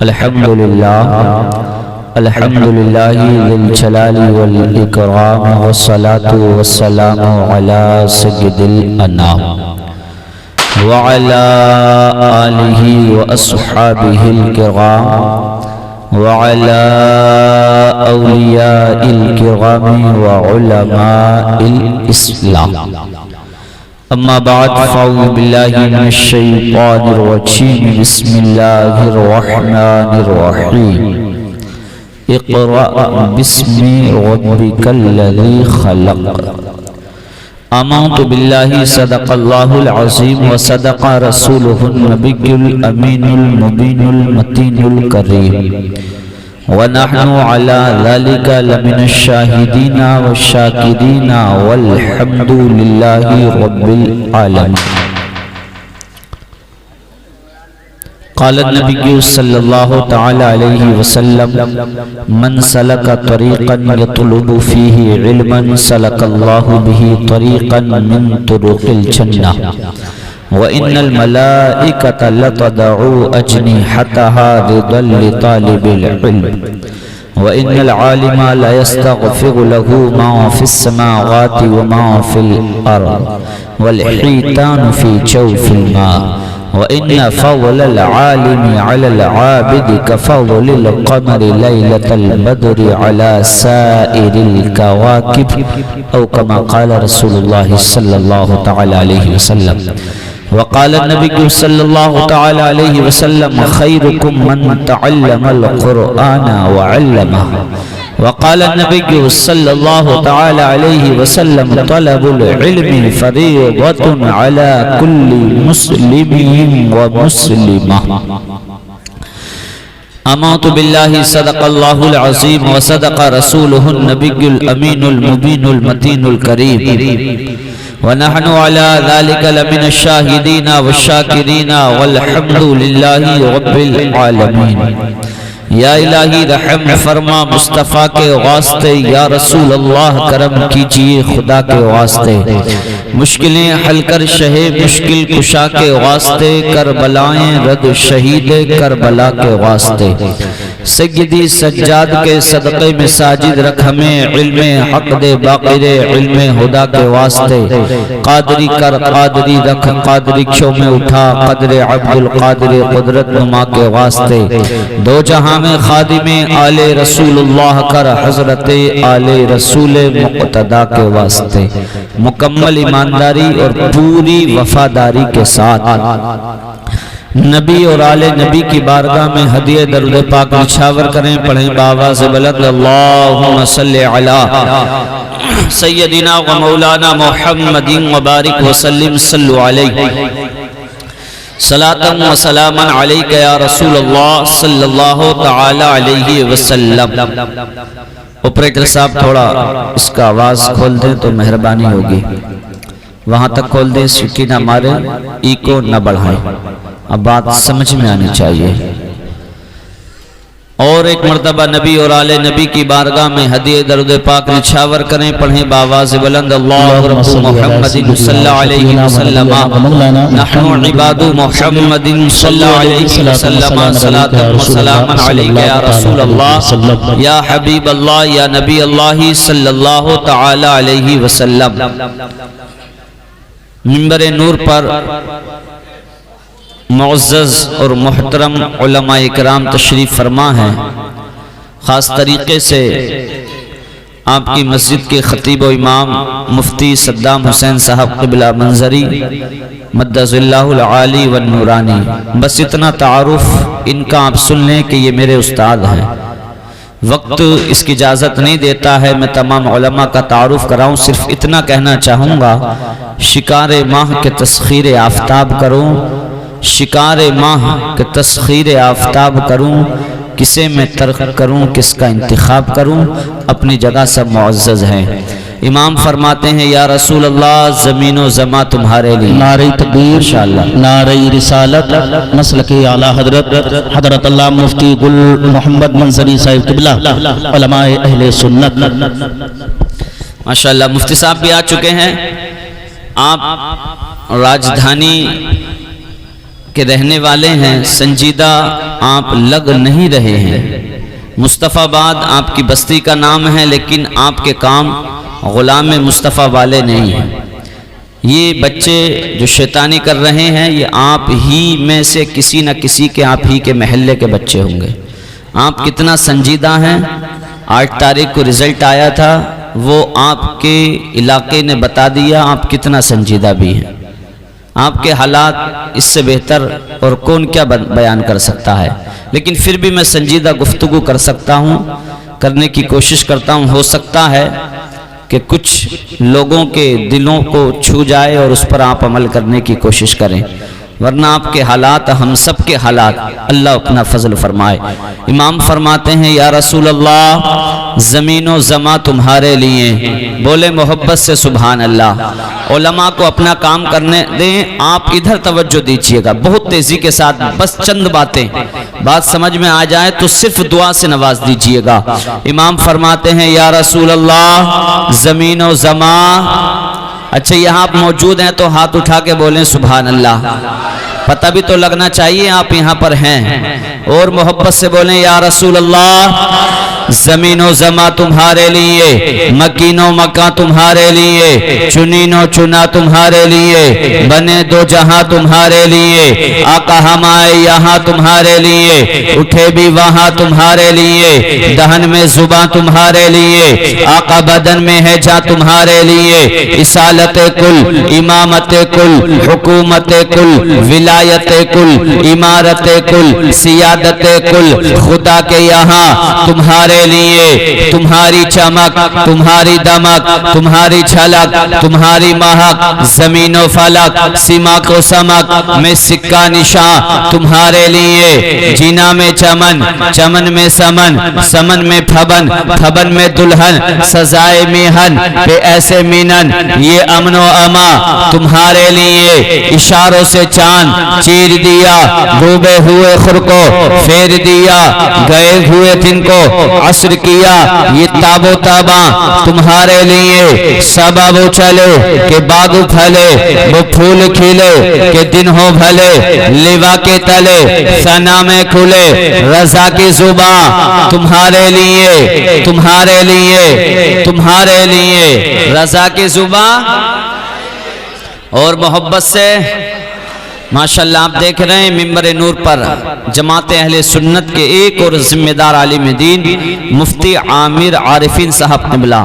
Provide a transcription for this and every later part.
الحمد للہ ذی الجلال والإکرام والصلاة والسلام علی سید الانام وعلى آلہ واصحابہ الکرام وعلى اولیاء الکرام وعلماء الاسلام اما بعد فاعوذ باللہ من الشیطان الرجیم بسم اللہ الرحمن الرحیم اقرأ باسم ربک الذی خلق آمنت باللہ صدق اللہ العظیم وصدق رسولہ النبی الامین المبین المتین الکریم ونحن على ذلك لمن الشاهدين والشاكرين والحمد لله رب العالمين. قال النبي صلى الله تعالى عليه وسلم من سلك طريقا يطلب فيه علما سلك الله به طريقا من طرق الجنة وَإِنَّ الْمَلَائِكَةَ لَتَضَعُ أَجْنِحَتَهَا رِضًا لِطَالِبِ الْعِلْمِ وَإِنَّ الْعَالِمَ لَيَسْتَغْفِرُ لَهُ مَا فِي السَّمَاوَاتِ وَمَا فِي الْأَرْضِ وَالْحِيتَانُ فِي جَوْفِ الْمَاءِ وَإِنَّ فَضْلَ الْعَالِمِ عَلَى الْعَابِدِ كَفَضْلِ الْقَمَرِ لَيْلَةَ الْبَدْرِ عَلَى سَائِرِ الْكَوَاكِبِ أو كما قال رسول الله صلى الله تعالى عليه وسلم. وقال النبي صلى الله تعالى عليه وسلم خيركم من تعلم القرآن وعلمه. وقال النبي صلى الله تعالى عليه وسلم طلب العلم فريضة على كل مسلم ومسلمة. آمنت بالله صدق الله العظيم وصدق رسوله النبي الأمين المبين المتين الكريم ونحن على ذلك لمن الشاهدين والشاكرين والحمد لله رب العالمين. یا الہی رحم فرما مصطفیٰ کے واسطے، یا رسول اللہ کرم کیجئے خدا کے واسطے، مشکلیں حل کر شہ مشکل کشا کے واسطے، کربلائیں رد شہید کربلا کے واسطے، سیدی سجاد کے صدقے میں ساجد رکھ ہمیں، علم حق دے باقر علم خدا کے واسطے، قادری کر قادری رکھ قادری کھو میں اٹھا قدر عبد القادر قدرت نما کے واسطے، دو جہاں میں خادم آل رسول اللہ کر حضرت آل رسول مقتدہ کے واسطے، مکمل ایمانداری اور پوری وفاداری کے ساتھ نبی اور آل نبی کی بارگاہ میں ہدیہ درود پاک نچھاور کریں، پڑھیں بآواز بلند اللہم صلی علی سیدنا و مولانا محمد وبارک وسلم صلو علیہ صلاۃ و سلاما علیک یا رسول اللہ صلی اللہ تعالی علیہ وسلم. اوپریٹر صاحب تھوڑا اس کا آواز کھول دیں تو مہربانی ہوگی، وہاں تک کھول دیں سیٹی نہ مارے، ایکو نہ بڑھائیں، اب بات سمجھ میں آنی چاہیے. اور ایک مرتبہ نبی اور آل نبی کی بارگاہ میں ہدیہ درود پاک نچھاور کریں، پڑھیں بآواز بلند اللہ رب محمد صلی اللہ علیہ وسلم نحن عباد محمد صلی اللہ علیہ وسلم صلاۃ و سلام علیک یا رسول اللہ یا حبیب اللہ یا نبی اللہ صلی اللہ تعالی علیہ وسلم. منبر نور پر معزز اور محترم علماء اکرام تشریف فرما ہیں، خاص طریقے سے آپ کی مسجد کے خطیب و امام مفتی صدام حسین صاحب قبلہ منظری مدظ اللہ العالی والنورانی. بس اتنا تعارف ان کا آپ سن لیں کہ یہ میرے استاد ہیں. وقت اس کی اجازت نہیں دیتا ہے میں تمام علماء کا تعارف کراؤں، صرف اتنا کہنا چاہوں گا شکار ماہ کے تسخیر آفتاب کروں، شکار ماہ کے تسخیر آفتاب کروں، کسے میں ترک کروں کس کا انتخاب کروں، اپنی جگہ سب معزز ہیں. امام فرماتے ہیں یا رسول اللہ زمین و زماں تمہارے لیے، نعرہ تکبیر نعرہ رسالت مسلک اعلیٰ حضرت اللہ مفتی گل محمد منظری صاحب قبلہ علماء اہل سنت. ماشاءاللہ مفتی صاحب بھی آ چکے ہیں. آپ راجدھانی کے رہنے والے ہیں، سنجیدہ آپ لگ نہیں رہے ہیں۔ مصطفیٰ آباد آپ کی بستی کا نام ہے، لیکن آپ کے کام غلام مصطفیٰ والے نہیں ہیں۔ یہ بچے جو شیطانی کر رہے ہیں، یہ آپ ہی میں سے کسی نہ کسی کے، آپ ہی کے محلے کے بچے ہوں گے۔ آپ کتنا سنجیدہ ہیں، 8 تاریخ کو رزلٹ آیا تھا، وہ آپ کے علاقے نے بتا دیا آپ کتنا سنجیدہ بھی ہیں۔ آپ کے حالات اس سے بہتر اور کون کیا بیان کر سکتا ہے، لیکن پھر بھی میں سنجیدہ گفتگو کر سکتا ہوں، کرنے کی کوشش کرتا ہوں۔ ہو سکتا ہے کہ کچھ لوگوں کے دلوں کو چھو جائے اور اس پر آپ عمل کرنے کی کوشش کریں، ورنہ آپ کے حالات ہم سب کے حالات اللہ اپنا فضل فرمائے۔ امام فرماتے ہیں یا رسول اللہ زمین و زماں تمہارے لیے، بولے محبت سے سبحان اللہ۔ علماء کو اپنا کام کرنے دیں، آپ ادھر توجہ دیجئے گا بہت تیزی کے ساتھ، بس چند باتیں بات سمجھ میں آ جائے تو صرف دعا سے نواز دیجئے گا۔ امام فرماتے ہیں یا رسول اللہ زمین و زماں، اچھا یہاں آپ موجود ہیں تو ہاتھ اٹھا کے بولیں سبحان اللہ، پتہ بھی تو لگنا چاہیے آپ یہاں پر ہیں، اور محبت سے بولیں یا رسول اللہ زمین و زماں تمہارے لیے، مکین و مکان تمہارے لیے، چنین و چنا تمہارے لیے، بنے دو جہاں تمہارے لیے، آقا ہم آئے یہاں تمہارے لیے، اٹھے بھی وہاں تمہارے لیے، دہن میں زباں تمہارے لیے، آقا بدن میں ہے جا تمہارے لیے، اصالت کل، امامت کل، حکومت کل، ولایت کل، امارت کل، سیادت کل، خدا کے یہاں تمہارے لیے، تمہاری چمک، تمہاری دمک، تمہاری جھلک، تمہاری مہک، زمین و فلک، سمک و سمک میں سکہ نشان تمہارے لیے، جینا میں چمن، چمن میں سمن، سمن میں پھبن، پھبن میں دلہن، سزائے میہن پہ ایسے مینن، یہ امن و اما تمہارے لیے، اشاروں سے چاند چیر دیا، ڈوبے ہوئے خور کو پھیر دیا، گئے ہوئے دن کو عصر کیا، یہ تاب و تاباں تمہارے لیے، سبب چلے کہ باغ پھلے، وہ پھول کھلے کہ دن ہو بھلے، لیوا کے تلے ثنا میں کھلے، رضا کی زباں تمہارے لیے، تمہارے لیے، تمہارے لیے، رضا کی زباں اور محبت سے ماشاءاللہ آپ دیکھ رہے ہیں ممبر نور پر جماعت اہل سنت کے ایک اور ذمہ دار عالم دین مفتی عامر عارفین صاحب قبلہ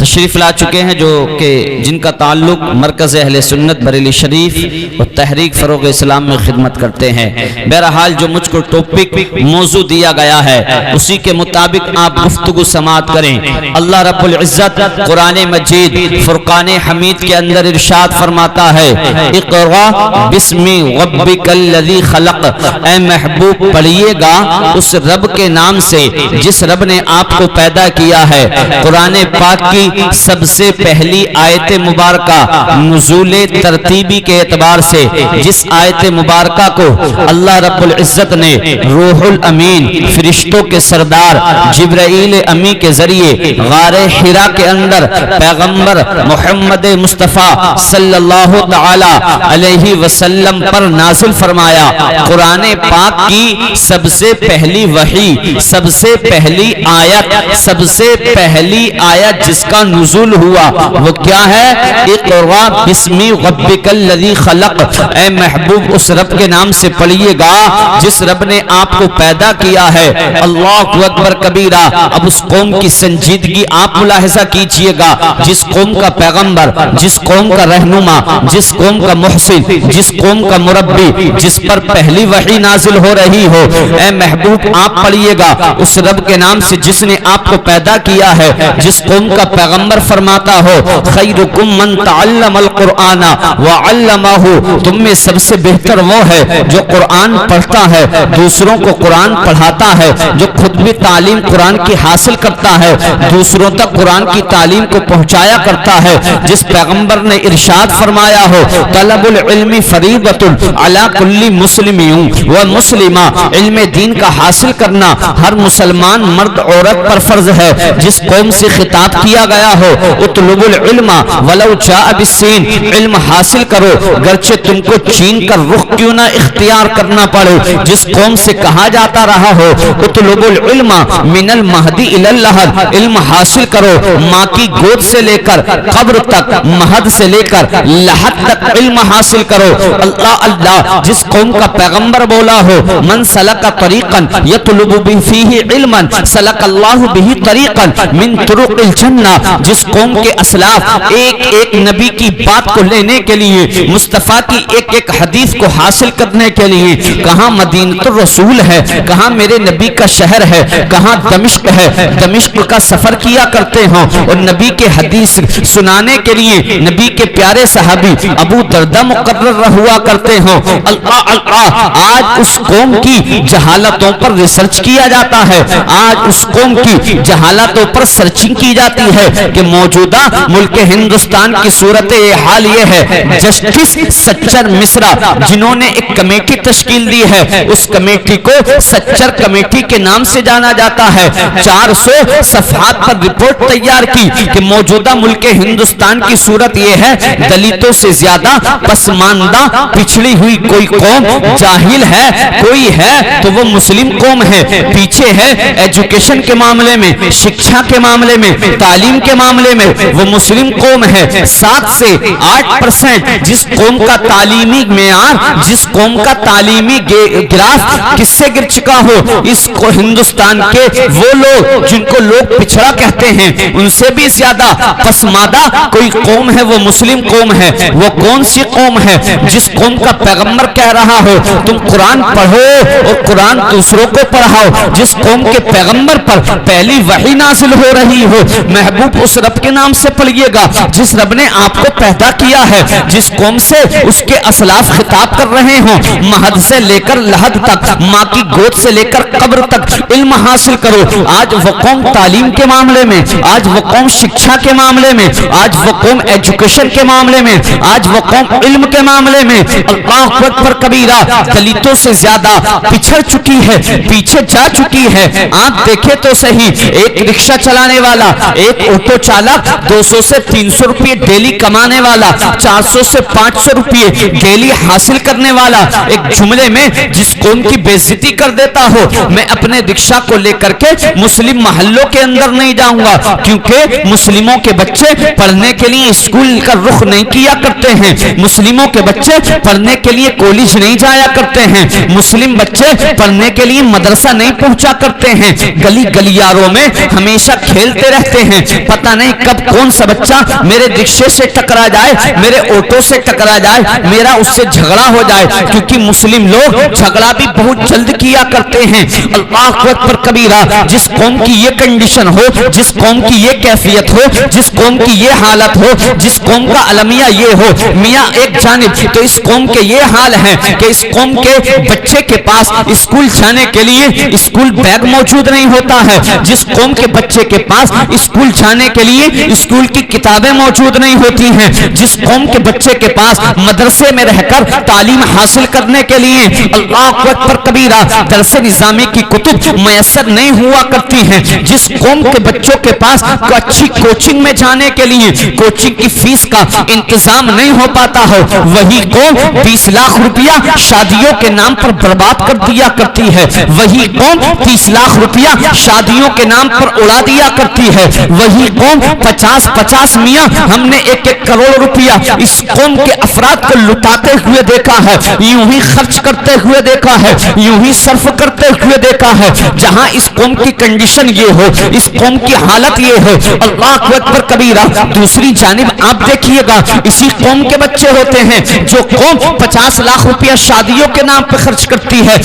تشریف لا چکے ہیں، جو کہ جن کا تعلق مرکز اہل سنت بریلی شریف اور تحریک فروغ اسلام میں خدمت کرتے ہیں۔ بہرحال جو مجھ کو ٹاپک موضوع دیا گیا ہے اسی کے مطابق آپ گفتگو سماعت کریں۔ اللہ رب العزت قرآن مجید فرقان حمید کے اندر ارشاد فرماتا ہے اقرأ بسم ربک الذی خلق، اے محبوب پڑھیے گا اس رب کے نام سے جس رب نے آپ کو پیدا کیا ہے۔ قرآن پاک کی سب سے پہلی آیت مبارکہ نزول ترتیبی کے اعتبار سے جس آیت مبارکہ کو اللہ رب العزت نے روح الامین فرشتوں کے سردار جبرائیل امی کے ذریعے غار حرا کے اندر پیغمبر محمد مصطفیٰ صلی اللہ تعالی علیہ وسلم پر نازل فرمایا۔ قرآن پاک کی سب سے پہلی وحی، سب سے پہلی آیت، سب سے پہلی آیت جس کا نزول ہوا وہ کیا ہے؟ اقرأ بسم ربک الذی خلق، اے محبوب اس رب کے نام سے پڑھیے گا جس رب نے آپ کو پیدا کیا ہے۔ اللہ اکبر کبیرہ۔ اب اس قوم کی سنجیدگی آپ ملاحظہ کیجئے گا، جس قوم کا پیغمبر، جس قوم کا رہنما، جس قوم کا محسن، جس قوم کا مربی، جس پر پہلی وحی نازل ہو رہی ہو، اے محبوب آپ پڑھیے گا اس رب کے نام سے جس نے آپ کو پیدا کیا ہے۔ جس قوم کا پیغمبر فرماتا ہو خیرکم من تعلم القرآن وعلمہ، تم میں سب سے بہتر وہ ہے جو قرآن پڑھتا ہے، دوسروں کو قرآن پڑھاتا ہے، جو خود بھی تعلیم قرآن کی حاصل کرتا ہے، دوسروں تک قرآن کی تعلیم کو پہنچایا کرتا ہے۔ جس پیغمبر نے ارشاد فرمایا ہو طلب العلم فریضۃ علی کل مسلم و مسلمہ، علم دین کا حاصل کرنا ہر مسلمان مرد عورت پر فرض ہے۔ جس قوم سے خطاب کیا گیا گیا ہو اطلب العلم ولو جاء بالسین، علم حاصل کرو گرچہ تم کو چین کا رخ کیوں نہ اختیار کرنا پڑے. جس قوم سے کہا جاتا رہا ہو اطلب العلم من المہدی الی اللحد، علم حاصل کرو ماں کی گود سے لے کر قبر تک، مہد سے لے کر لحد تک علم حاصل کرو. اللہ اللہ، جس قوم کا پیغمبر بولا ہو من سلک طریقا یطلب فیہ علما سلک اللہ بہ طریقا من طرق الجنہ، جس قوم کے اسلاف ایک ایک نبی کی بات کو لینے کے لیے، مصطفیٰ کی ایک ایک حدیث کو حاصل کرنے کے لیے، کہاں مدینہ الرسول ہے، کہاں میرے نبی کا شہر ہے، کہاں دمشق ہے، دمشق کا سفر کیا کرتے ہوں اور نبی کے حدیث سنانے کے لیے نبی کے پیارے صحابی ابو دردہ مقرر ہوا کرتے ہوں. اللہ اللہ، آج اس قوم کی جہالتوں پر ریسرچ کیا جاتا ہے، آج اس قوم کی جہالتوں پر سرچنگ کی جاتی ہے کہ موجودہ ملک ہندوستان کی صورت حال یہ ہے. جسٹس سچر مصرا جنہوں نے ایک کمیٹی تشکیل دی ہے، اس کمیٹی کو سچر کمیٹی کے نام سے جانا جاتا ہے، 400 صفحات پر رپورٹ تیار کی کہ موجودہ ملک ہندوستان کی صورت یہ ہے، دلتوں سے زیادہ پسماندہ پچھڑی ہوئی کوئی قوم جاہل ہے کوئی ہے تو وہ مسلم قوم ہے، پیچھے ہے ایجوکیشن کے معاملے میں، شکشا کے معاملے میں، تعلیم کے معاملے میں وہ مسلم قوم ہے. 7 سے 8% جس قوم کا تعلیمی معیار، جس قوم کا تعلیمی گراف کس سے گر چکا ہو، اس کو ہندوستان کے وہ لوگ جن کو لوگ پچھڑا کہتے ہیں ان سے بھی زیادہ پسماندہ کوئی قوم ہے، وہ مسلم قوم ہے. وہ کون سی قوم ہے؟ جس قوم کا پیغمبر کہہ رہا ہو تم قرآن پڑھو اور قرآن دوسروں کو پڑھاؤ، جس قوم کے پیغمبر پر پہلی وحی نازل ہو رہی ہو، محبوب اس رب کے نام سے پڑھیے گا جس رب نے آپ کو پیدا کیا ہے. جس قوم سے اس کے اسلاف خطاب کر رہے ہوں، مہد سے لے کر لحد تک، ماں کی گود سے لے کر قبر تک علم حاصل کرو. آج وہ قوم تعلیم کے معاملے میں، آج وہ قوم شکشا کے معاملے میں، آج وہ قوم ایجوکیشن کے معاملے میں، آج وہ قوم علم کے معاملے میں اللہ اکبر کبیرہ دلتوں سے زیادہ پچھڑ چکی ہے، پیچھے جا چکی ہے. آپ دیکھیں تو صحیح، ایک رکشہ چلانے والا، ایک آٹو چالک 200 سے 300 روپے ڈیلی کمانے والا، 400 سے 500 روپے ڈیلی حاصل کرنے والا، ایک جملے میں جس قوم کی بے عزتی کر دیتا ہو. میں اپنے رکشہ کو لے کر کے مسلم محلوں کے اندر نہیں جاؤں گا کیونکہ مسلموں کے بچے پڑھنے کے لیے اسکول کا رخ نہیں کیا کرتے ہیں، مسلموں کے بچے پڑھنے کے لیے کالج نہیں جایا کرتے ہیں، مسلم بچے پڑھنے کے لیے مدرسہ نہیں پہنچا کرتے ہیں، گلی گلیاروں میں ہمیشہ کھیلتے رہتے ہیں. پتہ نہیں کب کون سا بچہ میرے رکشے سے ٹکرا جائے، میرے آٹو سے ٹکرا جائے، میرا اس سے جھگڑا ہو جائے، کیونکہ مسلم لوگ جھگڑا بھی بہت جلد کیا کرتے ہیں. اللہ اکبر کبیرہ، جس قوم کی یہ کنڈیشن ہو، جس قوم کی یہ کیفیت ہو، جس قوم کی یہ حالت ہو، جس قوم کا المیہ یہ ہو، میاں ایک جانب تو اس قوم کے یہ حال ہے کہ اس قوم کے بچے کے پاس اسکول جانے کے لیے اسکول بیگ موجود نہیں ہوتا ہے، جس قوم کے بچے کے پاس اسکول جانے کے لیے اسکول کی کتابیں موجود نہیں ہوتی ہیں، جس قوم کے بچے کے پاس مدرسے میں رہ کر تعلیم حاصل کرنے کے لیے اللہ اکبر کبیرہ درس نظامی کی کتب میسر نہیں ہوا کرتی ہیں، جس قوم کے بچوں کے پاس اچھی کوچنگ میں جانے کے لیے کوچنگ کی فیس کا انتظام نہیں ہو پاتا ہو، وہی قوم 20 لاکھ روپیہ شادیوں کے نام پر برباد کر دیا کرتی ہے، وہی قوم 30 لاکھ روپیہ شادیوں کے نام پر اڑا دیا کرتی ہے، وہی قوم 50 میاں ہم نے 1 کروڑ روپیہ اس قوم کے افراد کو لٹاتے ہوئے دیکھا ہے، یوں ہی خرچ کرتے ہوئے دیکھا ہے، یوں ہی صرف کرتے ہوئے دیکھا ہے. جہاں اس قوم کی کنڈیشن یہ ہو، اس قوم کی حالت یہ ہو، اللہ اکبر کبیرہ دوسری جانب آپ دیکھیے گا اسی قوم کے بچے ہوتے ہیں جو قوم 50 لاکھ روپیہ شادیوں کے نام پہ خرچ کرتی ہے،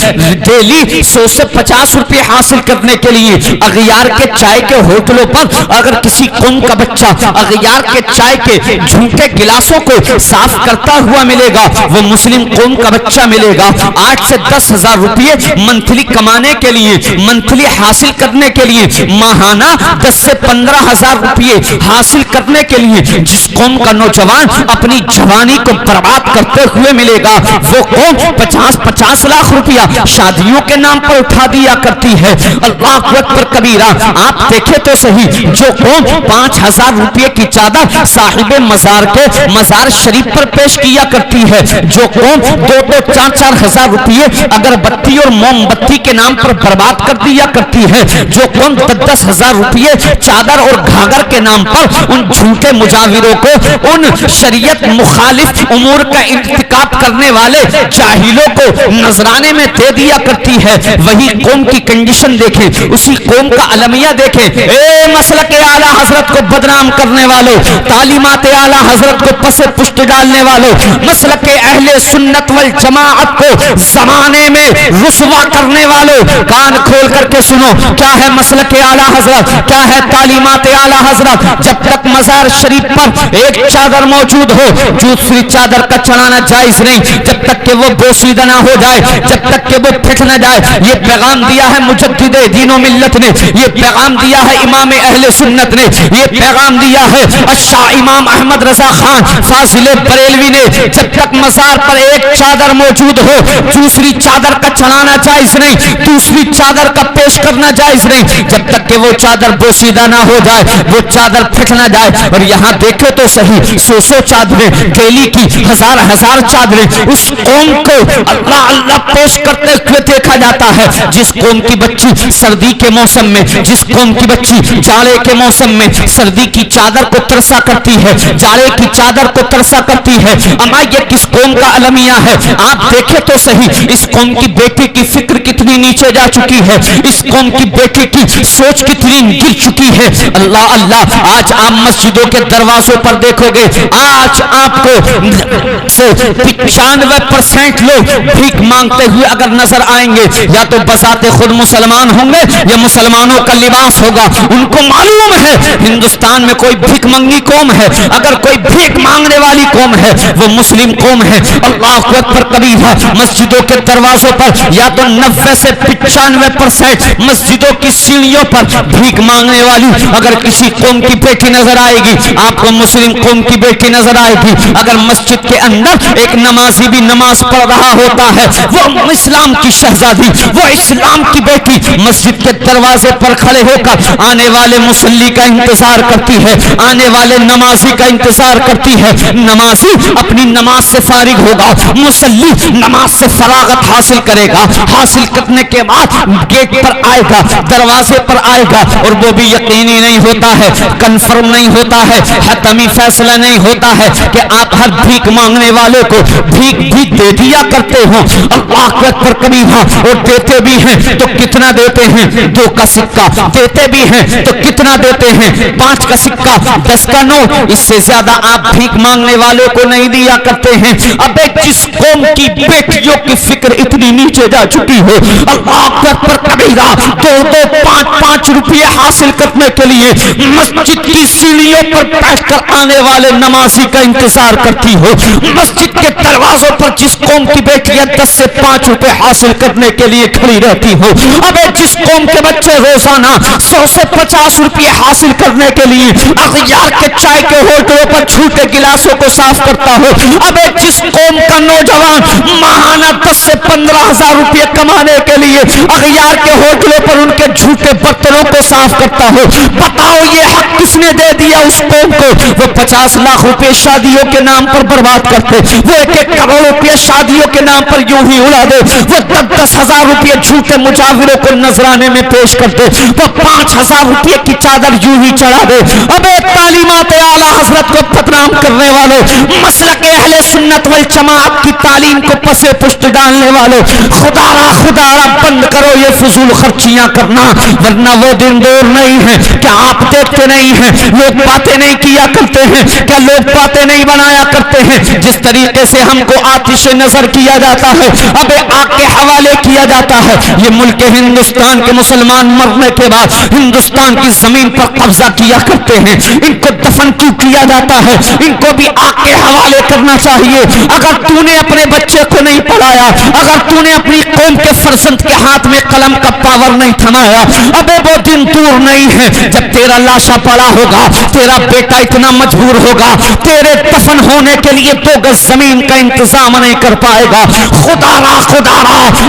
ڈیلی 100 سے 50 روپے حاصل کرنے کے لیے اغیار کے چائے کے ہوٹلوں پر اگر کسی قوم کا بچہ اغیار کے چائے کے جھوٹے گلاسوں کو صاف کرتا ہوا ملے گا، وہ مسلم قوم کا بچہ ملے گا 8 سے 10 ہزار روپے منتھلی کمانے کے لیے، منتھلی حاصل کرنے کے لیے، ماہانہ 10 سے 15 ہزار روپے حاصل کرنے کے لیے جس قوم کا نوجوان اپنی جوانی کو برباد کرتے ہوئے ملے گا، وہ قوم 50 لاکھ روپیہ شادیوں کے نام پر اٹھا دیا کرتی ہے. اللہ اکبر کبیرہ آپ دیکھیں تو صحیح، جو قوم قوم 5000 روپے کی چادر صاحب مزار کے مزار شریف پر پیش کیا کرتی ہے، جو قوم 2-4 ہزار روپے اگر بتی اور موم بتی کے نام پر برباد کر دیا کرتی ہے، جو قوم 10 ہزار روپے چادر اور گھاگھر کے نام پر ان جھوٹے مجاوروں کو، ان شریعت مخالف امور کا ارتکاب کرنے والے جاہلوں کو نذرانے میں دے دیا کرتی ہے، وہی قوم کی کنڈیشن دیکھیں، اسی قوم کا المیہ دیکھیں۔ اے مسلک اعلیٰ حضرت کو بدنام کرنے والوں، تعلیمات اعلیٰ حضرت کو پس پشت ڈالنے والوں، مسلک اہل سنت والجماعت کو زمانے میں رسوا کرنے والوں، کان کھول کر کے سنو، کیا ہے مسلک اعلیٰ حضرت، کیا ہے تعلیمات اعلیٰ حضرت؟ جب تک مزار شریف پر ایک چادر موجود ہو، دوسری چادر کا چڑھانا جائز نہیں، جب تک کہ وہ بوسیدہ نہ ہو جائے، جب تک کہ وہ پھٹ نہ جائے۔ یہ پیغام دیا ہے مجدد دین و ملت نے، یہ پیغام دیا ہے امام اہل سنت نے، یہ پیغام دیا ہے شاہ امام احمد رضا خان فاضل بریلوی نے۔ جب تک مزار پر ایک چادر موجود ہو، دوسری چادر کا چڑھانا جائز نہیں، دوسری چادر کا پیش کرنا جائز نہیں، جب تک کہ وہ چادر بوسیدہ نہ ہو جائے، وہ چادر پھٹ نہ جائے۔ اور یہاں دیکھو تو صحیح، 100 چادریں ڈیلی کی، ہزار چادریں اس قوم کو اللہ اللہ پیش کرتے ہوئے دیکھا جاتا ہے۔ جس قوم کی بچی سردی کے موسم میں، جس قوم کی بچی جاڑے کے موسم میں سردی کی چادر کو ترسا کرتی ہے، جاڑے کی چادر کو ترسا کرتی ہے، اما یہ کس قوم کا المیہ ہے؟ آپ دیکھیں تو صحیح، اس قوم کی بیٹی کی فکر کتنی نیچے جا چکی ہے، اس قوم کی بیٹی کی سوچ کتنی گر چکی ہے۔ اللہ اللہ، آج آپ مسجدوں کے دروازوں پر دیکھو گے، آج آپ کو 95% لوگ بھیک مانگتے ہوئے اگر نظر آئیں گے، یا تو بذات خود مسلمان ہوں گے یا مسلمانوں کا لباس ہوگا۔ ان کو معلوم ہے ہندوستان میں کوئی بھیک منگی قوم ہے، اگر کوئی بھیک مانگنے والی قوم ہے وہ مسلم قوم ہے۔ اللہ اکبر کبیرہ، مسجدوں کے دروازوں پر یا تو 90 سے 95% مسجدوں کی سیڑھیوں پر بھیک مانگنے والی اگر کسی قوم کی بیٹی نظر آئے گی، آپ کو مسلم قوم کی بیٹی نظر آئے گی۔ اگر مسجد کے اندر ایک نمازی بھی نماز پڑھ رہا ہوتا ہے، وہ اسلام کی شہزادی، وہ اسلام کی بیٹی مسجد کے دروازے پر کھڑے ہو کر آنے والے مصلی کا انتظار کرتی ہے، آنے والے نمازی کا انتظار کرتی ہے۔ نمازی اپنی نماز سے فارغ ہوگا، مصلی نماز سے فراغت حاصل کرے گا، حاصل کرنے کے بعد گیٹ پر آئے گا، دروازے پر آئے گا، اور وہ بھی یقینی نہیں ہوتا ہے، کنفرم نہیں ہوتا ہے، حتمی فیصلہ نہیں ہوتا ہے کہ آپ ہر بھیک مانگنے والے کو بھیک بھی دے دیا کرتے ہو۔ اللہ اکبر کبیرہ، اور دیتے بھی ہیں تو کتنا دیتے ہیں؟ 2 کا سکہ دیتے بھی ہیں تو کتنا دیتے ہیں؟ 5 کا سکہ، 10 کا نوٹ، اس سے زیادہ آپ بھیک مانگنے والوں کو نہیں دیا کرتے ہیں۔ ابے جس قوم کی بیٹیوں کی فکر اتنی نیچے جا چکی ہو، اللہ اکبر کبیرہ، 2-2 5-5 روپے حاصل کرنے کے لیے مسجد کی سیڑھیوں پر بیٹھ کر آنے والے نمازی کا انتظار کرتی ہو، مسجد کے دروازوں پر جس قوم کی بیٹیاں 10 سے 5 روپے حاصل کرنے کے لیے کھڑی رہتی ہو، ابے جس قوم کے بچے روزانہ 100 سے 50 روپے حاصل کرنے کے لیے اغیار کے چائے کے ہوٹلوں پر جھوٹے گلاسوں کو صاف کرتا ہو، ابے جس قوم کا نوجوان ماہانہ 10 سے 15 ہزار روپے کمانے کے لیے اغیار کے ہوٹلوں پر ان کے جھوٹے برتنوں کو صاف کرتا ہو، بتاؤ یہ حق کس نے دے دیا اس قوم کو؟ وہ 50 لاکھ روپے شادیوں کے نام پر برباد کرتے، وہ 1 کروڑ روپے شادیوں کے نام پر یوں ہی اڑا دے، وہ 10 ہزار روپے جھوٹے مجاوروں کو نذرانے میں پیش کرتے، وہ 5,000 روپے کی چادر یوں ہی چڑھا دے۔ ابے تعلیمات اعلیٰ حضرت کو بدنام کرنے والوں، مسلک اہل سنت والجماعت کی تعلیم کو پسے پشت ڈالنے والوں، خدا را بند کرو یہ فضول خرچیاں کرنا، ورنہ وہ دن دور نہیں ہے۔ کیا آپ دیکھتے نہیں ہیں لوگ باتیں نہیں کیا کرتے ہیں؟ کیا لوگ باتیں نہیں بنایا کرتے ہیں؟ جس طریقے سے ہم کو آتش نظر کیا جاتا ہے، ابے آگ کے حوالے کیا جاتا ہے، یہ ملک ہندوستان کے مسلمان مرنے کے بعد ہندوستان کی زمین پر قبضہ کیا کرتے ہیں، ان کو دفن کیوں کیا جاتا ہے؟ ان کو بھی آگ کے حوالے کرنا چاہیے۔ اگر تو نے اپنے بچے کو نہیں پڑھایا، اگر تو نے اپنی قوم کے فرزند کے ہاتھ میں قلم کا پاور نہیں تھمایا، ابے وہ دن دور نہیں ہے جب تیرا لاشا پڑا ہوگا، تیرا بیٹا اتنا مجبور ہوگا، تیرے دفن ہونے کے لیے 2 گز زمین کا انتظام نہیں کر پائے گا۔ خدا را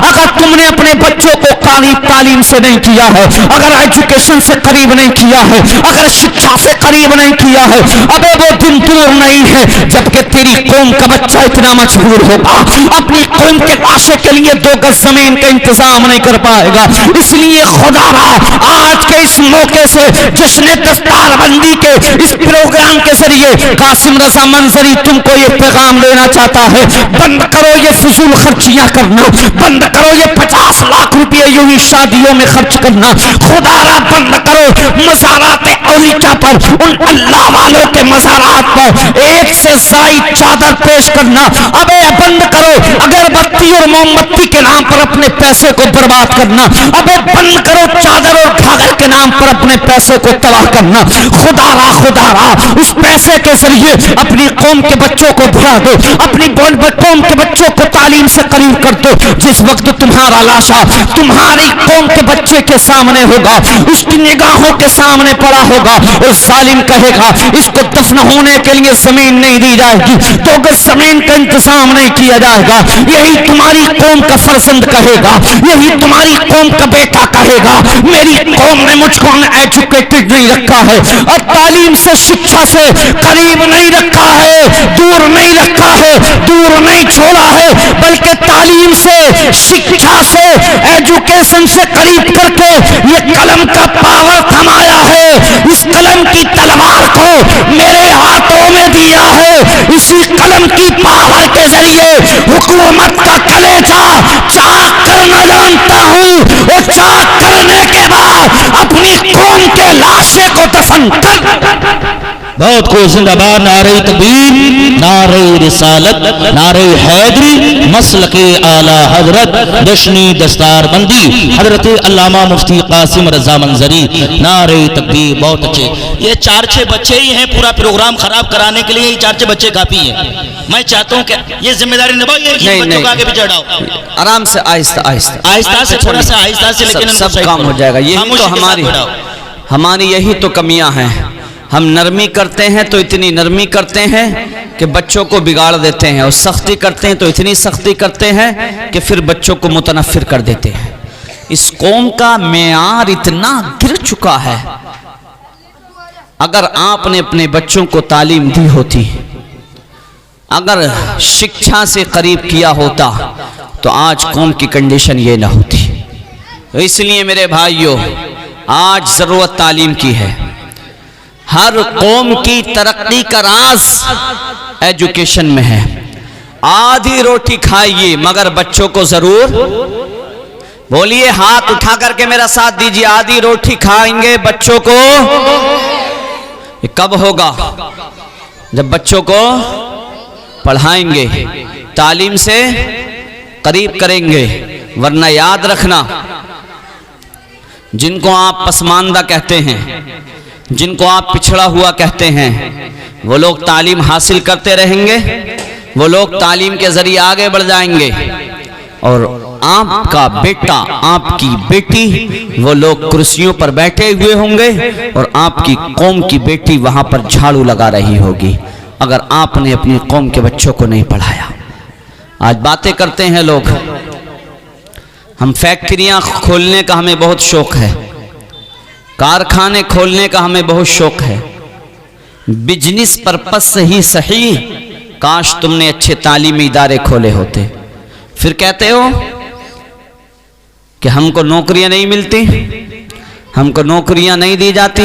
اگر تم نے اپنے بچوں کو قریب تعلیم سے نہیں کیا ہے، اگر ایجوکیشن سے قریب نہیں کیا ہے، اگر شکشا سے قریب نہیں کیا ہے، ابے وہ دن دور نہیں ہے جبکہ تیری قوم کا بچہ اتنا مجبور ہوگا، اپنی قوم کے لاشے کے لیے 2 گز زمین کا انتظام نہیں کر پائے گا۔ اس لیے خدا را آج کے اس موقع سے جشن دستار بندی کے اس پروگرام کے ذریعے قاسم رضا منظری تم کو یہ پیغام دینا چاہتا ہے، بند کرو یہ فضول خرچیاں کرنا، بند کرو یہ 50 لاکھ روپے یوں ہی شادیوں میں خرچ کرنا، خدا را بند کرو مزارات اولیاء پر، ان اللہ والوں کے مزارات پر ایک سے زائد چادر پیش کرنا، ابے بند کرو اگر بتی اور موم بتی کے نام پر اپنے پیسے کو برباد کرنا، ابے بند کرو چادر اور گھاگھر کے نام پر اپنے پیسے کو تباہ کرنا، خدا را اس پیسے کے ذریعے اپنی قوم کے بچوں کو بھلا دو، اپنی قوم کے بچوں کو تعلیم سے قریب کر دو۔ جس وقت تمہارا لاشا تمہاری قوم کے بچے کے سامنے ہوگا، اس کی نگاہوں کے سامنے پڑا ہوگا، اور ظالم کہے گا اس کو دفن ہونے کے لیے زمین نہیں دی جائے گی، تو اگر زمین کا انتظام نہیں کیا جائے گا، یہی تمہاری قوم کا فرزند کہے گا، یہی تمہاری قوم کا بیٹا کہے گا میری قوم نے مجھ کو ایجوکیٹڈ نہیں رکھا ہے، اور تعلیم سے شکشا سے قریب نہیں رکھا ہے، دور نہیں رکھا ہے، دور نہیں چھوڑا ہے، بلکہ تعلیم سے شکشا سے ایجوکیشن سے قریب کر کے یہ قلم کا پاور تھمایا ہے، اس قلم کی تلوار کو میرے ہاتھوں میں دیا ہے، اسی قلم کی پاور کے ذریعے حکومت کا کلیجہ چاک کرنا جانتا ہوں، اور چاک کرنے کے بعد اپنی قوم کے لاشے کو دفن کر۔ بہت کو زندہ باد، نعرہ تکبیر، نعرہ رسالت، نعرہ حیدری، مسلک اعلی حضرت جشنی دستار بندی حضرت علامہ مفتی قاسم رضا منظری، نعرہ تکبیر۔ بہت اچھے، یہ 4-6 بچے ہی ہیں، پورا پروگرام خراب کرانے کے لیے یہ 4-6 بچے کافی ہیں۔ میں چاہتا ہوں کہ یہ ذمہ داری نبھائیے کہ بچوں کو آگے بھی چڑھاؤ، آرام سے، آہستہ آہستہ سے، تھوڑا سا آہستہ سے، لیکن سب کام ہو جائے گا۔ یہی تو ہماری یہی تو کمیاں ہیں، ہم نرمی کرتے ہیں تو اتنی نرمی کرتے ہیں کہ بچوں کو بگاڑ دیتے ہیں، اور سختی کرتے ہیں تو اتنی سختی کرتے ہیں کہ پھر بچوں کو متنفر کر دیتے ہیں۔ اس قوم کا معیار اتنا گر چکا ہے، اگر آپ نے اپنے بچوں کو تعلیم دی ہوتی، اگر شکشا سے قریب کیا ہوتا تو آج قوم کی کنڈیشن یہ نہ ہوتی۔ اس لیے میرے بھائیوں، آج ضرورت تعلیم کی ہے۔ ہر قوم کی ترقی کا راز ایجوکیشن میں ہے۔ آدھی روٹی کھائیے مگر بچوں کو ضرور بولیے، ہاتھ اٹھا کر کے میرا ساتھ دیجیے، آدھی روٹی کھائیں گے بچوں کو۔ یہ کب ہوگا؟ جب بچوں کو پڑھائیں گے، تعلیم سے قریب کریں گے، ورنہ یاد رکھنا جن کو آپ پسماندہ کہتے ہیں، جن کو آپ پچھڑا ہوا کہتے ہیں، وہ لوگ تعلیم حاصل کرتے رہیں گے، وہ لوگ تعلیم کے ذریعے آگے بڑھ جائیں گے، اور آپ کا بیٹا، آپ کی بیٹی، وہ لوگ کرسیوں پر بیٹھے ہوئے ہوں گے، اور آپ کی قوم کی بیٹی وہاں پر جھاڑو لگا رہی ہوگی، اگر آپ نے اپنی قوم کے بچوں کو نہیں پڑھایا۔ آج باتیں کرتے ہیں لوگ، ہم فیکٹریاں کھولنے کا ہمیں بہت شوق ہے، کارخانے کھولنے کا ہمیں بہت شوق ہے، بزنس پرپس سے ہی صحیح، کاش تم نے اچھے تعلیمی ادارے کھولے ہوتے۔ پھر کہتے ہو کہ ہم کو نوکریاں نہیں ملتی، ہم کو نوکریاں نہیں دی جاتی۔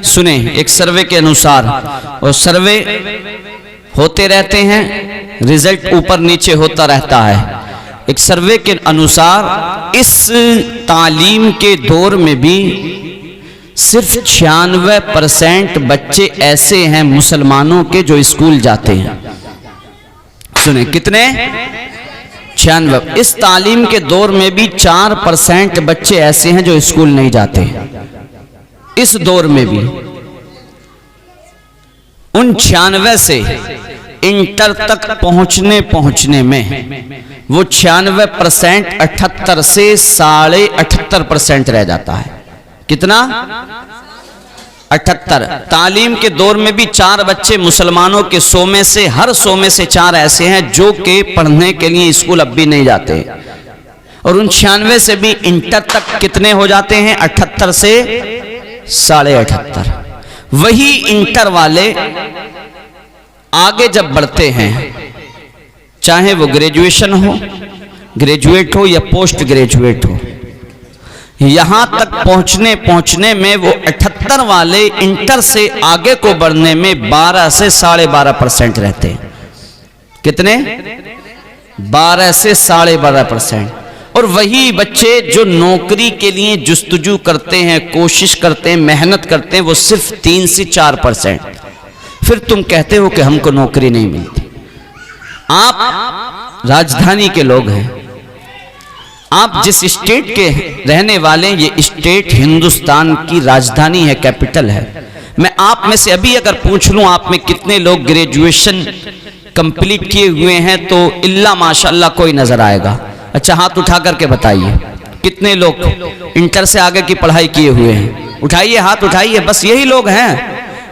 سنیں، ایک سروے کے انوسار، اور سروے ہوتے رہتے ہیں، رزلٹ اوپر نیچے ہوتا رہتا ہے، ایک سروے کے انوسار اس تعلیم کے دور میں بھی صرف 96% بچے ایسے ہیں مسلمانوں کے جو اسکول جاتے ہیں۔ سنیں کتنے؟ 96۔ اس تعلیم کے دور میں بھی 4% بچے ایسے ہیں جو اسکول نہیں جاتے۔ اس دور میں بھی ان 96 سے انٹر تک پہنچنے میں وہ 96% 78 سے 78.5% رہ جاتا ہے۔ کتنا؟ 78۔ تعلیم کے دور میں بھی 4 بچے مسلمانوں کے 100 میں سے، ہر 100 میں سے 4 ایسے ہیں جو کہ پڑھنے کے لیے اسکول اب بھی نہیں جاتے۔ اور ان 96 سے بھی انٹر تک کتنے ہو جاتے ہیں؟ 78 سے 78.5۔ وہی انٹر والے آگے جب بڑھتے ہیں، چاہے وہ گریجویشن ہو، گریجویٹ ہو یا پوسٹ گریجویٹ ہو، یہاں تک پہنچنے میں وہ 78 والے انٹر سے آگے کو بڑھنے میں 12 سے 12.5% رہتے ہیں۔ کتنے؟ 12 سے 12.5%۔ اور وہی بچے جو نوکری کے لیے جستجو کرتے ہیں، کوشش کرتے ہیں، محنت کرتے ہیں، وہ صرف 3 سے 4%۔ پھر تم کہتے ہو کہ ہم کو نوکری نہیں ملتی۔ آپ راجدھانی کے لوگ ہیں، آپ جس اسٹیٹ کے رہنے والے ہیں، یہ اسٹیٹ ہندوستان کی راجدھانی ہے، کیپٹل ہے۔ میں آپ میں سے ابھی اگر پوچھ لوں آپ میں کتنے لوگ گریجویشن کمپلیٹ کیے ہوئے ہیں، تو اللہ ماشاءاللہ کوئی نظر آئے گا۔ اچھا ہاتھ اٹھا کر کے بتائیے کتنے لوگ انٹر سے آگے کی پڑھائی کیے ہوئے ہیں؟ اٹھائیے، ہاتھ اٹھائیے، بس یہی لوگ ہیں۔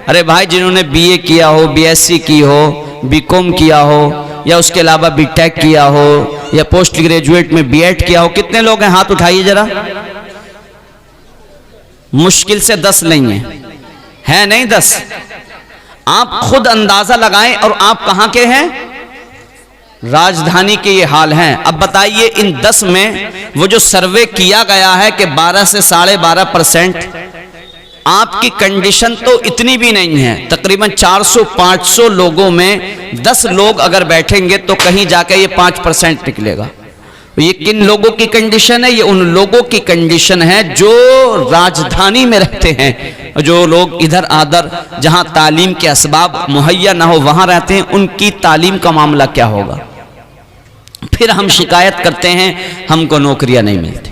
ارے بھائی جنہوں نے بی اے کیا ہو، بی ایس سی کی ہو، بی کام کیا ہو، یا اس کے علاوہ بی ٹیک کیا ہو، یا پوسٹ گریجویٹ میں بی ایڈ کیا ہو، کتنے لوگ ہیں؟ ہاتھ اٹھائیے ذرا۔ مشکل سے 10 نہیں ہیں نہیں 10۔ آپ خود اندازہ لگائیں، اور آپ کہاں کے ہیں؟ راجدھانی کے یہ حال ہیں۔ اب بتائیے ان 10 میں وہ جو سروے کیا گیا ہے کہ 12 سے 12.5%، آپ کی کنڈیشن تو اتنی بھی نہیں ہے۔ تقریباً 400-500 لوگوں میں 10 لوگ اگر بیٹھیں گے تو کہیں جا کے یہ 5% نکلے گا۔ یہ کن لوگوں کی کنڈیشن ہے؟ یہ ان لوگوں کی کنڈیشن ہے جو راجدھانی میں رہتے ہیں، جو لوگ ادھر ادھر جہاں تعلیم کے اسباب مہیا نہ ہو وہاں رہتے ہیں، ان کی تعلیم کا معاملہ کیا ہوگا؟ پھر ہم شکایت کرتے ہیں ہم کو نوکریاں نہیں ملتی۔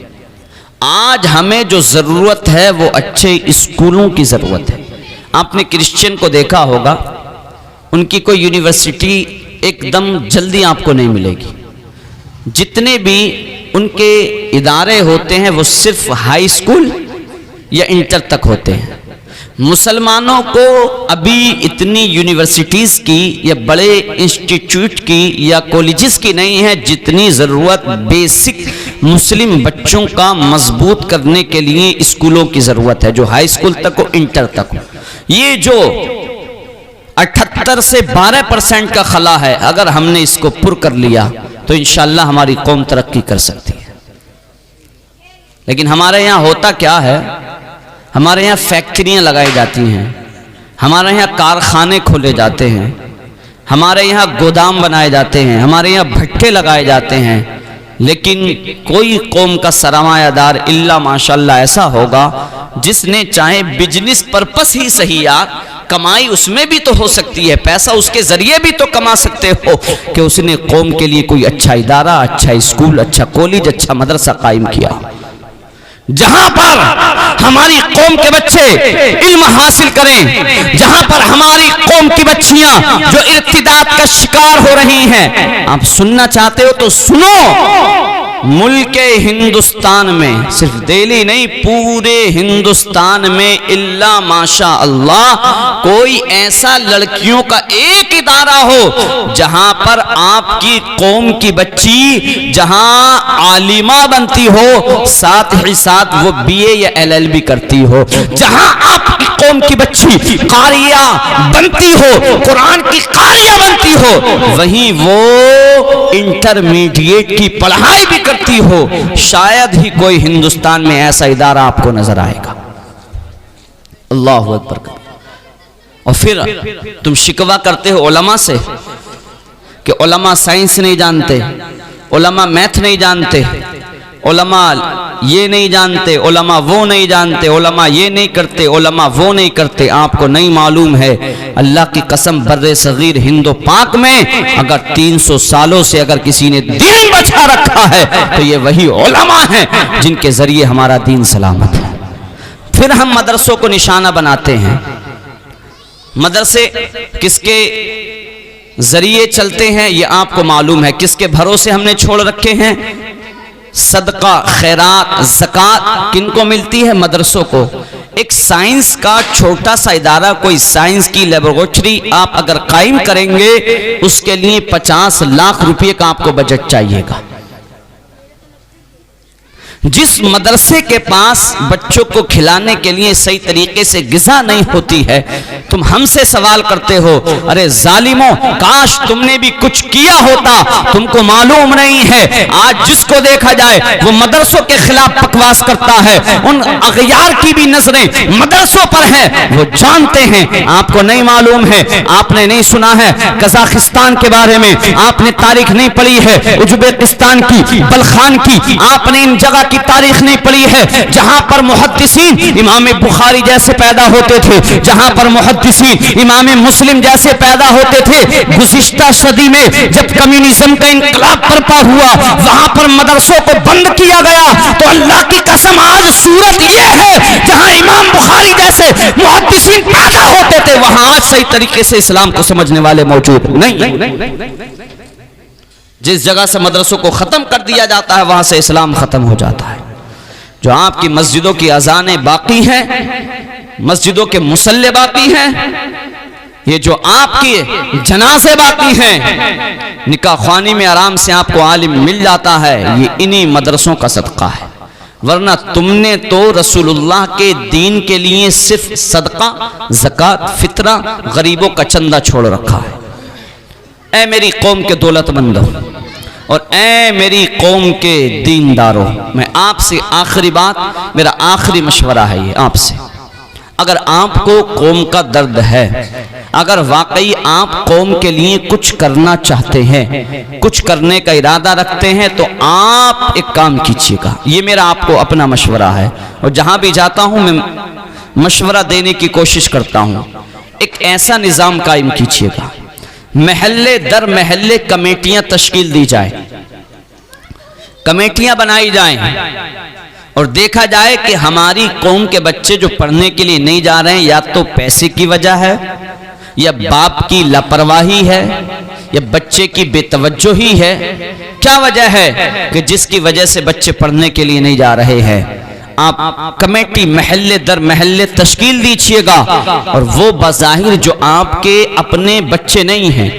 آج ہمیں جو ضرورت ہے وہ اچھے اسکولوں کی ضرورت ہے۔ آپ نے کرسچین کو دیکھا ہوگا، ان کی کوئی یونیورسٹی ایک دم جلدی آپ کو نہیں ملے گی۔ جتنے بھی ان کے ادارے ہوتے ہیں وہ صرف ہائی اسکول یا انٹر تک ہوتے ہیں۔ مسلمانوں کو ابھی اتنی یونیورسٹیز کی یا بڑے انسٹیٹیوٹ کی یا کالجز کی نہیں ہے جتنی ضرورت بیسک مسلم بچوں کا مضبوط کرنے کے لیے اسکولوں کی ضرورت ہے، جو ہائی اسکول تک ہو، انٹر تک ہو۔ یہ جو 78 سے 12% کا خلا ہے، اگر ہم نے اس کو پر کر لیا تو انشاءاللہ ہماری قوم ترقی کر سکتی ہے۔ لیکن ہمارے یہاں ہوتا کیا ہے؟ ہمارے یہاں فیکٹریاں لگائی جاتی ہیں، ہمارے یہاں کارخانے کھولے جاتے ہیں، ہمارے یہاں گودام بنائے جاتے ہیں، ہمارے یہاں بھٹے لگائے جاتے ہیں، لیکن کوئی قوم کا سرمایہ دار الا ماشاءاللہ ایسا ہوگا جس نے چاہے بزنس پرپس ہی صحیح یار، کمائی اس میں بھی تو ہو سکتی ہے، پیسہ اس کے ذریعے بھی تو کما سکتے ہو کہ اس نے قوم کے لیے کوئی اچھا ادارہ، اچھا اسکول، اچھا کالج، اچھا مدرسہ قائم کیا۔ جہاں پر ہماری قوم کے بچے علم حاصل کریں، جہاں پر ہماری قوم کی بچیاں جو ارتداد کا شکار ہو رہی ہیں، آپ سننا چاہتے ہو تو سنو، ملک ہندوستان میں، صرف دہلی نہیں پورے ہندوستان میں الا ماشاء اللہ کوئی ایسا لڑکیوں کا ایک ادارہ ہو جہاں پر آپ کی قوم کی بچی جہاں عالمہ بنتی ہو، ساتھ ہی ساتھ وہ بی اے یا LLB کرتی ہو، جہاں آپ کی قوم کی بچی قاریہ بنتی ہو، قرآن کی قاریہ بنتی ہو، وہیں وہ انٹرمیڈیٹ کی پڑھائی بھی کرتی ہو، شاید ہی کوئی ہندوستان میں ایسا ادارہ آپ کو نظر آئے گا۔ اللہ اکبر۔ اور پھر تم شکوہ کرتے ہو علماء سے کہ علماء سائنس نہیں جانتے، علماء میتھ نہیں جانتے، علماء یہ نہیں جانتے، علماء وہ نہیں جانتے، علماء یہ نہیں کرتے، علماء وہ نہیں کرتے۔ آپ کو نہیں معلوم ہے، اللہ کی قسم بر صغیر ہند و پاک میں اگر 300 سالوں سے اگر کسی نے دین بچا رکھا ہے تو یہ وہی علماء ہیں جن کے ذریعے ہمارا دین سلامت ہے۔ پھر ہم مدرسوں کو نشانہ بناتے ہیں۔ مدرسے کس کے ذریعے چلتے ہیں یہ آپ کو معلوم ہے، کس کے بھروسے ہم نے چھوڑ رکھے ہیں؟ صدقہ، خیرات، زکوٰۃ کن کو ملتی ہے؟ مدرسوں کو۔ ایک سائنس کا چھوٹا سا ادارہ، کوئی سائنس کی لیبارٹری آپ اگر قائم کریں گے اس کے لیے 50 لاکھ روپے کا آپ کو بجٹ چاہیے گا۔ جس مدرسے کے پاس بچوں کو کھلانے کے لیے صحیح طریقے سے غذا نہیں ہوتی ہے، تم ہم سے سوال کرتے ہو ارے ظالموں کاش تم نے بھی کچھ کیا ہوتا، تم کو معلوم نہیں ہے آج جس کو دیکھا جائے وہ مدرسوں کے خلاف بکواس کرتا ہے، ان اغیار کی بھی نظریں مدرسوں پر ہیں، وہ جانتے ہیں آپ کو نہیں معلوم ہے، آپ نے نہیں سنا ہے قزاقستان کے بارے میں، آپ نے تاریخ نہیں پڑھی ہے ازبکستان کی، بلخان کی، آپ نے ان جگہ کی تاریخ نہیں پڑھی ہے جہاں پر محدثین امام بخاری جیسے پیدا ہوتے تھے، جہاں پر محدثین امام مسلم جیسے پیدا ہوتے تھے۔ گزشتہ صدی میں جب کمیونزم کا انقلاب برپا ہوا وہاں پر مدرسوں کو بند کیا گیا، تو اللہ کی قسم آج صورت یہ ہے جہاں امام بخاری جیسے محدثین پیدا ہوتے تھے وہاں آج صحیح طریقے سے اسلام کو سمجھنے والے موجود نہیں۔ جس جگہ سے مدرسوں کو ختم کر دیا جاتا ہے وہاں سے اسلام ختم ہو جاتا ہے۔ جو آپ کی مسجدوں کی اذانیں باقی ہیں، مسجدوں کے مصلے باقی ہیں، یہ جو آپ کی جنازے باقی ہیں، نکاح خوانی میں آرام سے آپ کو عالم مل جاتا ہے، یہ انہی مدرسوں کا صدقہ ہے، ورنہ تم نے تو رسول اللہ کے دین کے لیے صرف صدقہ، زکوٰۃ، فطرہ، غریبوں کا چندہ چھوڑ رکھا ہے۔ اے میری قوم کے دولت مندوں اور اے میری قوم کے دینداروں، میں آپ سے آخری بات، میرا آخری مشورہ ہے یہ آپ سے، اگر آپ کو قوم کا درد ہے، اگر واقعی آپ قوم کے لیے کچھ کرنا چاہتے ہیں، کچھ کرنے کا ارادہ رکھتے ہیں، تو آپ ایک کام کیجئے گا، یہ میرا آپ کو اپنا مشورہ ہے، اور جہاں بھی جاتا ہوں میں مشورہ دینے کی کوشش کرتا ہوں، ایک ایسا نظام قائم کیجئے گا، محلے در محلے کمیٹیاں تشکیل دی جائیں، کمیٹیاں بنائی جائیں، اور دیکھا جائے کہ ہماری قوم کے بچے جو پڑھنے کے لیے نہیں جا رہے ہیں یا تو پیسے کی وجہ ہے، یا باپ کی لاپرواہی ہے، یا بچے کی بے توجہی ہے، کیا وجہ ہے کہ جس کی وجہ سے بچے پڑھنے کے لیے نہیں جا رہے ہیں؟ آپ کمیٹی محلے در محلے تشکیل دیجئے گا، اور وہ بظاہر جو آپ کے اپنے بچے نہیں ہیں،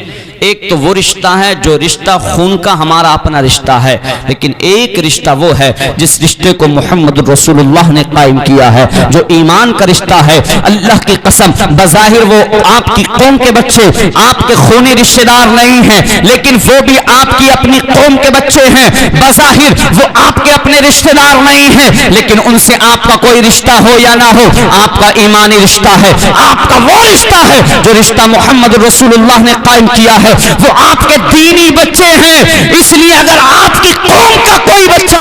ایک تو وہ رشتہ ہے جو رشتہ خون کا ہمارا اپنا رشتہ ہے، لیکن ایک رشتہ وہ ہے جس رشتے کو محمد رسول اللہ نے قائم کیا ہے، جو ایمان کا رشتہ ہے۔ اللہ کی قسم بظاہر وہ آپ کی قوم کے بچے آپ کے خونی رشتہ دار نہیں ہیں، لیکن وہ بھی آپ کی اپنی قوم کے بچے ہیں، بظاہر وہ آپ کے اپنے رشتہ دار نہیں ہیں، لیکن ان سے آپ کا کوئی رشتہ ہو یا نہ ہو، آپ کا ایمانی رشتہ ہے، آپ کا وہ رشتہ ہے جو رشتہ محمد رسول اللہ نے قائم کیا ہے، وہ آپ کے دینی بچے ہیں۔ اس لیے اگر آپ کی قوم کا کوئی بچہ